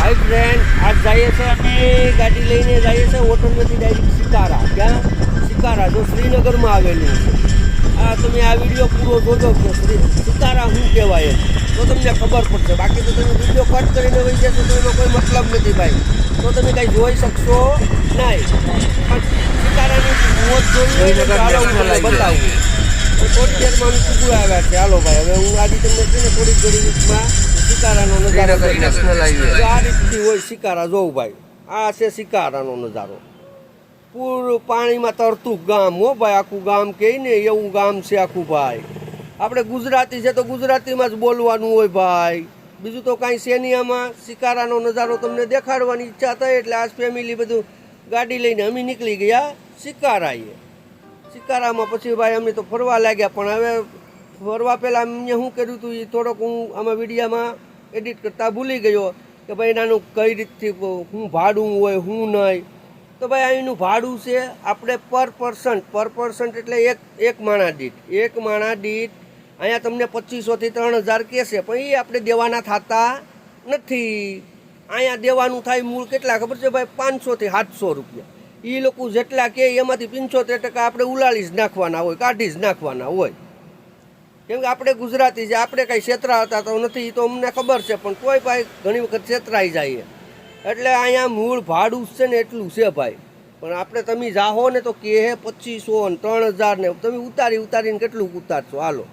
હાય friend, આજ જઈએ છે અમે ગાડી લઈને જઈએ છે હોટલમાંથી ડાયરેક્ટ શિકારા. ક્યાં? શિકારા, જો શ્રીનગરમાં આવેલું છે. આ તમે આ વિડીયો પૂરો જોજો કે શિકારા શું કહેવાય એમ, તો તમને ખબર પડશે. બાકી તો તમે વિડીયો કટ કરીને વહી જશો તો એનો કોઈ મતલબ નથી ભાઈ, તો તમે કાંઈ જોઈ શકશો નહીં. પણ શિકારાની મોત જોઈ હોય તો ચાલો હું તમને બતાવું. થોડી દેરમાં અમે કુકુ આવ્યા છે. હાલો ભાઈ, હવે હું આજે તમને છે ને થોડીક ઘડીમાં શિકારાનો નજારો આ રીતથી હોય. શિકારા જોઉં ભાઈ, આ છે શિકારાનો નજારો. પૂરું પાણીમાં તરતું ગામ હો ભાઈ, આખું ગામ કહે ને એવું ગામ છે આખું ભાઈ. આપણે ગુજરાતી છે તો ગુજરાતીમાં જ બોલવાનું હોય ભાઈ, બીજું તો કાંઈ છે નહીં. આમાં શિકારાનો નજારો તમને દેખાડવાની ઈચ્છા થઈ એટલે આજ ફેમિલી બધું ગાડી લઈને અમે નીકળી ગયા શિકારાએ. શિકારામાં પછી ભાઈ અમે તો ફરવા લાગ્યા, પણ હવે ફરવા પહેલાં અમને શું કર્યું હતું એ થોડોક હું આમાં વિડીયામાં એડિટ કરતાં ભૂલી ગયો કે ભાઈ એનાનું કઈ રીતથી શું ભાડું હોય શું નહીં. તો ભાઈ અહીંનું ભાડું છે આપણે પર પર્સન્ટ એટલે એક માણા દીઠ અહીંયા તમને 2500થી 3000 કહેશે, પણ એ આપણે દેવાના થતા નથી. અહીંયા દેવાનું થાય મૂળ કેટલા ખબર છે ભાઈ? 500થી 700 રૂપિયા. એ લોકો જેટલા કહે એમાંથી 75% આપણે ઉલાળી જ નાખવાના હોય, કાઢી જ નાખવાના હોય. કેમ કે આપણે ગુજરાતી છે, આપણે કાંઈ છેતરાતા તો નથી, એ તો અમને ખબર છે, પણ કોઈ ભાઈ ઘણી વખત છેતરાઈ જાય. એટલે અહીંયા મૂળ ભાડું છે ને એટલું છે ભાઈ. પણ આપણે તમે જાહો ને તો કહે 2500 ને 3000 ને તમે ઉતારીને કેટલું ઉતારશો? હાલો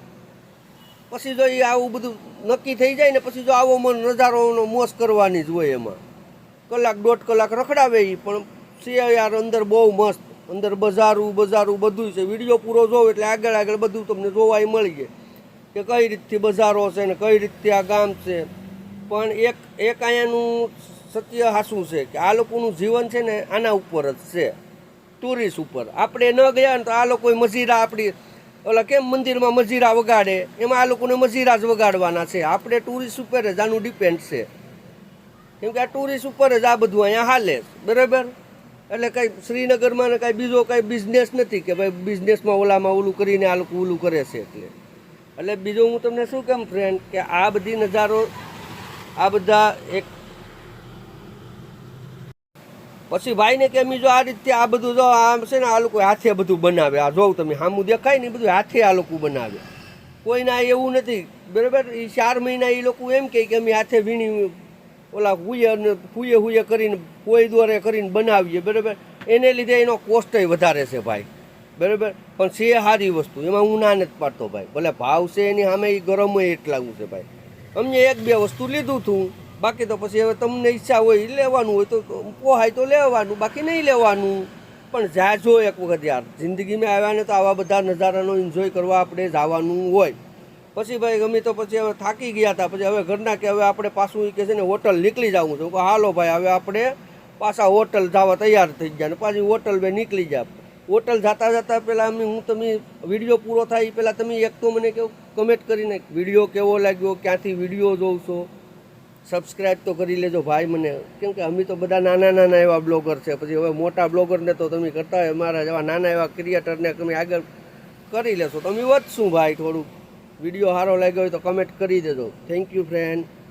પછી જો એ આવું બધું નક્કી થઈ જાય ને પછી જો આવો નજારોનો મોજ કરવાની જ હોય. એમાં કલાક 1.5 કલાક રખડાવે એ પણ છે યાર. અંદર બહુ મસ્ત, અંદર બજારું બધું છે. વિડીયો પૂરો જોવો એટલે આગળ બધું તમને જોવા મળી જાય કે કઈ રીતથી બજારો છે ને કઈ રીતથી આ ગામ છે. પણ એક અહીંયાનું સત્ય હાસું છે કે આ લોકોનું જીવન છે ને આના ઉપર જ છે, ટુરિસ્ટ ઉપર. આપણે ન ગયા ને તો આ લોકોએ મજીરા આપણી ઓલા કેમ મંદિરમાં મજીરા વગાડે એમાં આ લોકોને મજીરા જ વગાડવાના છે. આપણે ટુરિસ્ટ ઉપર જ આનું ડિપેન્ડ છે, કેમ કે આ ટુરિસ્ટ ઉપર જ આ બધું અહીંયા હાલે, બરાબર. એટલે કંઈ શ્રીનગરમાં ને કાંઈ બીજો કાંઈ બિઝનેસ નથી કે ભાઈ બિઝનેસમાં ઓલું કરીને આ લોકો ઓલું કરે છે. એટલે બીજું હું તમને શું કેમ ફ્રેન્ડ કે આ બધી નજારો આ બધા એક પછી ભાઈને કે જો આ રીતે આ બધું જો આમ છે ને આ લોકો હાથે બધું બનાવે. આ જોઉં તમે સામું દેખાય ને બધું હાથે આ લોકો બનાવે. કોઈના એવું નથી, બરાબર. એ 4 મહિના એ લોકો એમ કહે કે અમે હાથે વીણી ઓલા હુએ કરીને કોઈ દોરે કરીને બનાવીએ, બરાબર. એને લીધે એનો કોસ્ટય વધારે છે ભાઈ, બરાબર. પણ છે સારી વસ્તુ, એમાં હું ના નથી પાડતો ભાઈ. ભલે ભાવ છે એની સામે એ ગરમ એટલા છે ભાઈ. અમને 1-2 વસ્તુ લીધું હતું, બાકી તો પછી હવે તમને ઈચ્છા હોય લેવાનું હોય તો પોહાય તો લેવાનું, બાકી નહીં લેવાનું. પણ જાજો એક વખત યાર જિંદગીમાં આવ્યા ને તો આવા બધા નજારાનો એન્જોય કરવા આપણે જવાનું હોય. પછી ભાઈ ગમે તો પછી હવે થાકી ગયા હતા, પછી હવે ઘરના કે હવે આપણે પાછું એ કહે છે ને હોટલ નીકળી જવું છે. હાલો ભાઈ હવે આપણે પાછા હોટલ જવા તૈયાર થઈ ગયા ને પાછી હોટલ બે નીકળી ગયા. હોટલ જતા પહેલાં હું તમે વિડીયો પૂરો થાય એ પહેલાં તમે એક તો મને કહો કમેન્ટ કરીને વિડીયો કેવો લાગ્યો, ક્યાંથી વિડીયો જોઉં છો, સબસ્ક્રાઈબ તો કરી લેજો ભાઈ મને. કેમ કે અમે તો બધા નાના એવા બ્લોગર છે, પછી હવે મોટા બ્લોગરને તો તમે કરતા હોય, અમારા જેવા નાના એવા ક્રિએટરને તમે આગળ કરી લેશો તો અમે વધશું ભાઈ. થોડુંક વિડીયો સારો લાગ્યો હોય તો કમેન્ટ કરી દેજો. Thank you friend.